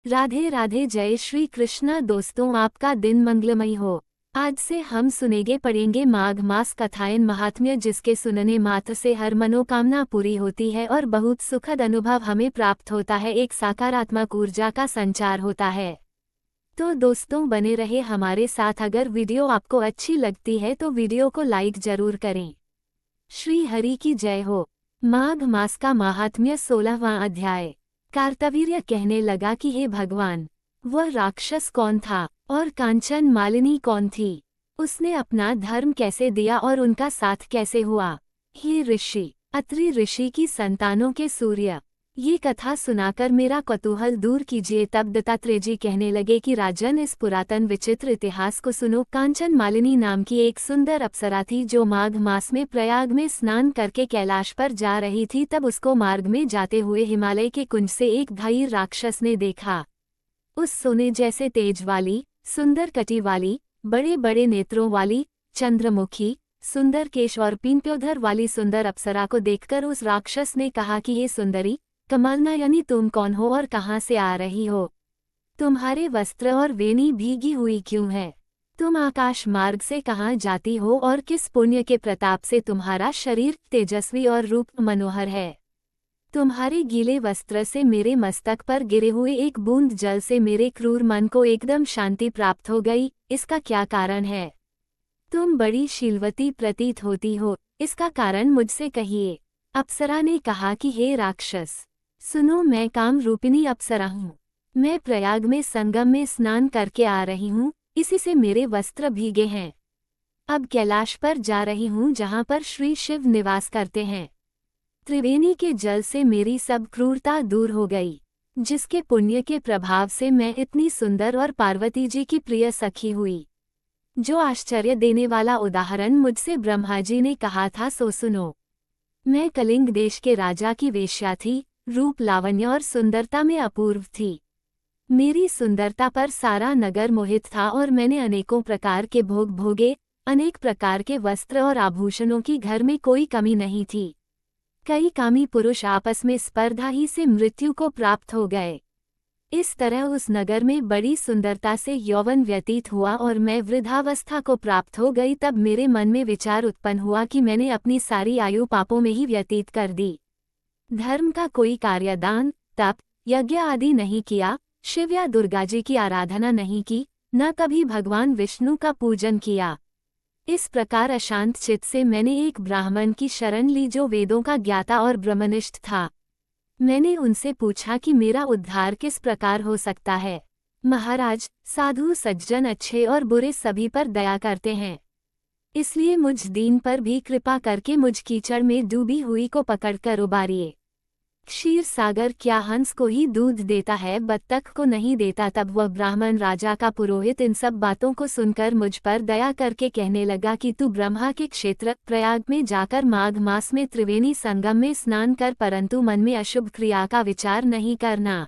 राधे राधे, जय श्री कृष्णा। दोस्तों, आपका दिन मंगलमय हो। आज से हम सुनेंगे पढ़ेंगे माघ मास कथाएं महात्म्य, जिसके सुनने मात्र से हर मनोकामना पूरी होती है और बहुत सुखद अनुभव हमें प्राप्त होता है। एक सकारात्मक ऊर्जा का संचार होता है। तो दोस्तों, बने रहे हमारे साथ। अगर वीडियो आपको अच्छी लगती है तो वीडियो को लाइक जरूर करें। श्री हरि की जय हो। माघ मास का महात्म्य 16वां अध्याय। कार्तवीर्य कहने लगा कि हे भगवान, वह राक्षस कौन था और कांचन मालिनी कौन थी? उसने अपना धर्म कैसे दिया और उनका साथ कैसे हुआ? हे ऋषि, अत्रि ऋषि की संतानों के सूर्य, ये कथा सुनाकर मेरा कौतूहल दूर कीजिए। तब दत्तात्रेय जी कहने लगे कि राजन, इस पुरातन विचित्र इतिहास को सुनो। कांचन मालिनी नाम की एक सुंदर अप्सरा थी जो माघ मास में प्रयाग में स्नान करके कैलाश पर जा रही थी। तब उसको मार्ग में जाते हुए हिमालय के कुंज से एक धाई राक्षस ने देखा। उस सोने जैसे तेज वाली, सुंदर कटी वाली, बड़े बड़े नेत्रों वाली, चंद्रमुखी, सुंदर केश और पीनप्योधर वाली सुंदर अप्सरा को देखकर उस राक्षस ने कहा कि हे सुंदरी, कमलनयनी, तुम कौन हो और कहाँ से आ रही हो? तुम्हारे वस्त्र और वेणी भीगी हुई क्यों है? तुम आकाश मार्ग से कहाँ जाती हो और किस पुण्य के प्रताप से तुम्हारा शरीर तेजस्वी और रूप मनोहर है? तुम्हारे गीले वस्त्र से मेरे मस्तक पर गिरे हुए एक बूंद जल से मेरे क्रूर मन को एकदम शांति प्राप्त हो गई। इसका क्या कारण है? तुम बड़ी शीलवती प्रतीत होती हो, इसका कारण मुझसे कहिए। अप्सरा ने कहा कि हे राक्षस, सुनो, मैं काम रूपिणी अप्सरा हूँ। मैं प्रयाग में संगम में स्नान करके आ रही हूँ, इसी से मेरे वस्त्र भीगे हैं। अब कैलाश पर जा रही हूँ जहाँ पर श्री शिव निवास करते हैं। त्रिवेणी के जल से मेरी सब क्रूरता दूर हो गई, जिसके पुण्य के प्रभाव से मैं इतनी सुंदर और पार्वती जी की प्रिय सखी हुई। जो आश्चर्य देने वाला उदाहरण मुझसे ब्रह्मा जी ने कहा था सो सुनो। मैं कलिंग देश के राजा की वेश्या थी, रूप लावण्य और सुंदरता में अपूर्व थी। मेरी सुंदरता पर सारा नगर मोहित था और मैंने अनेकों प्रकार के भोग भोगे। अनेक प्रकार के वस्त्र और आभूषणों की घर में कोई कमी नहीं थी। कई कामी पुरुष आपस में स्पर्धा ही से मृत्यु को प्राप्त हो गए। इस तरह उस नगर में बड़ी सुंदरता से यौवन व्यतीत हुआ और मैं वृद्धावस्था को प्राप्त हो गई। तब मेरे मन में विचार उत्पन्न हुआ कि मैंने अपनी सारी आयु पापों में ही व्यतीत कर दी। धर्म का कोई कार्य, दान, तप, यज्ञ आदि नहीं किया, शिव या दुर्गा जी की आराधना नहीं की, न कभी भगवान विष्णु का पूजन किया। इस प्रकार अशांत चित्त से मैंने एक ब्राह्मण की शरण ली जो वेदों का ज्ञाता और ब्रह्मनिष्ठ था। मैंने उनसे पूछा कि मेरा उद्धार किस प्रकार हो सकता है। महाराज, साधु सज्जन अच्छे और बुरे सभी पर दया करते हैं, इसलिए मुझ दीन पर भी कृपा करके मुझ कीचड़ में डूबी हुई को पकड़कर उबारिए। क्षीर सागर क्या हंस को ही दूध देता है, बत्तख को नहीं देता? तब वह ब्राह्मण राजा का पुरोहित इन सब बातों को सुनकर मुझ पर दया करके कहने लगा कि तू ब्रह्मा के क्षेत्र प्रयाग में जाकर माघ मास में त्रिवेणी संगम में स्नान कर, परंतु मन में अशुभ क्रिया का विचार नहीं करना।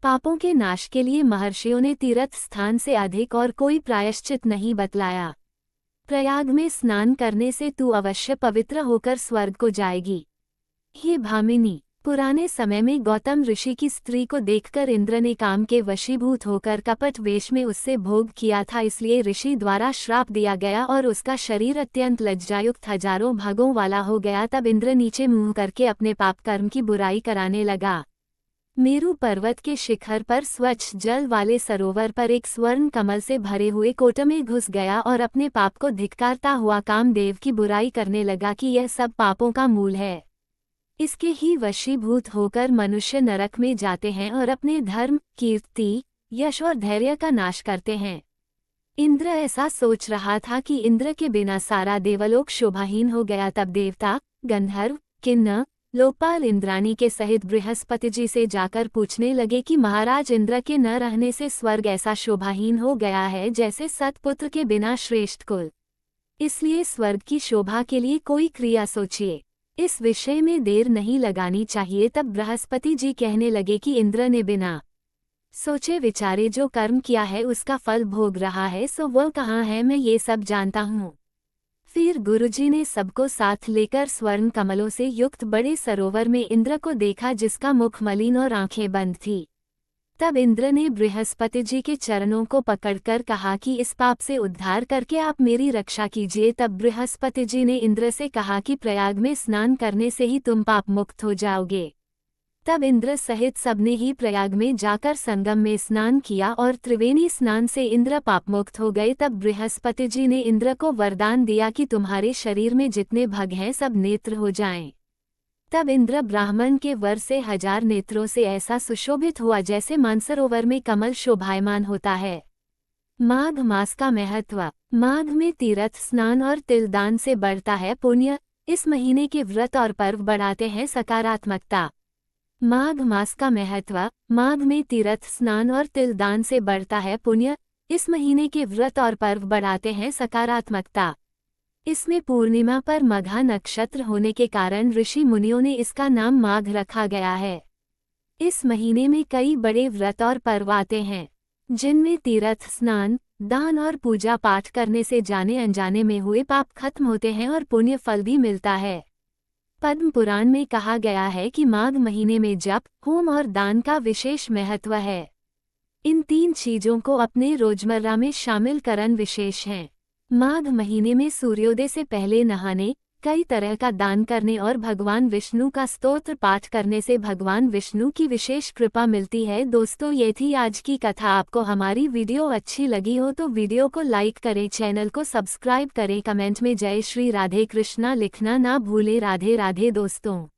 पापों के नाश के लिए महर्षियों ने तीर्थ स्थान से अधिक और कोई प्रायश्चित नहीं बतलाया। प्रयाग में स्नान करने से तू अवश्य पवित्र होकर स्वर्ग को जाएगी। हे भामिनी, पुराने समय में गौतम ऋषि की स्त्री को देखकर इंद्र ने काम के वशीभूत होकर कपट वेश में उससे भोग किया था, इसलिए ऋषि द्वारा श्राप दिया गया और उसका शरीर अत्यंत लज्जायुक्त हजारों भागों वाला हो गया। तब इंद्र नीचे मुंह करके अपने पाप कर्म की बुराई कराने लगा। मेरु पर्वत के शिखर पर स्वच्छ जल वाले सरोवर पर एक स्वर्ण कमल से भरे हुए कोट में घुस गया और अपने पाप को धिक्कारता हुआ कामदेव की बुराई करने लगा कि यह सब पापों का मूल है। इसके ही वशीभूत होकर मनुष्य नरक में जाते हैं और अपने धर्म, कीर्ति, यश और धैर्य का नाश करते हैं। इंद्र ऐसा सोच रहा था कि इंद्र के बिना सारा देवलोक शोभाहीन हो गया। तब देवता, गंधर्व, किन्नर, लोकपाल इंद्राणी के सहित बृहस्पति जी से जाकर पूछने लगे कि महाराज, इंद्र के न रहने से स्वर्ग ऐसा शोभाहीन हो गया है जैसे सतपुत्र के बिना श्रेष्ठ कुल। इसलिए स्वर्ग की शोभा के लिए कोई क्रिया सोचिए, इस विषय में देर नहीं लगानी चाहिए। तब बृहस्पति जी कहने लगे कि इंद्र ने बिना सोचे विचारे जो कर्म किया है उसका फल भोग रहा है, सो वह कहाँ है, मैं ये सब जानता हूँ। फिर गुरुजी ने सबको साथ लेकर स्वर्ण कमलों से युक्त बड़े सरोवर में इंद्र को देखा, जिसका मुख मलिन और आंखें बंद थी। तब इंद्र ने बृहस्पति जी के चरणों को पकड़कर कहा कि इस पाप से उद्धार करके आप मेरी रक्षा कीजिए। तब बृहस्पति जी ने इंद्र से कहा कि प्रयाग में स्नान करने से ही तुम पाप मुक्त हो जाओगे। तब इंद्र सहित सबने ही प्रयाग में जाकर संगम में स्नान किया और त्रिवेणी स्नान से इंद्र पापमुक्त हो गए। तब बृहस्पति जी ने इंद्र को वरदान दिया कि तुम्हारे शरीर में जितने भग हैं सब नेत्र हो जाएं। तब इंद्र ब्राह्मण के वर से 1000 नेत्रों से ऐसा सुशोभित हुआ जैसे मानसरोवर में कमल शोभायमान होता है। माघ मास का महत्व। माघ में तीर्थ स्नान और तिलदान से बढ़ता है पुण्य। इस महीने के व्रत और पर्व बढ़ाते हैं सकारात्मकता। माघ मास का महत्व। माघ में तीर्थ स्नान और तिलदान से बढ़ता है पुण्य। इस महीने के व्रत और पर्व बढ़ाते हैं सकारात्मकता। इसमें पूर्णिमा पर मघा नक्षत्र होने के कारण ऋषि मुनियों ने इसका नाम माघ रखा गया है। इस महीने में कई बड़े व्रत और पर्व आते हैं, जिनमें तीर्थ स्नान, दान और पूजा पाठ करने से जाने अनजाने में हुए पाप खत्म होते हैं और पुण्य फल भी मिलता है। पद्म पुराण में कहा गया है कि माघ महीने में जप, होम और दान का विशेष महत्व है। इन 3 चीजों को अपने रोजमर्रा में शामिल करना विशेष है। माघ महीने में सूर्योदय से पहले नहाने, कई तरह का दान करने और भगवान विष्णु का स्तोत्र पाठ करने से भगवान विष्णु की विशेष कृपा मिलती है। दोस्तों, ये थी आज की कथा। आपको हमारी वीडियो अच्छी लगी हो तो वीडियो को लाइक करें, चैनल को सब्सक्राइब करें, कमेंट में जय श्री राधे कृष्णा लिखना ना भूलें। राधे राधे दोस्तों।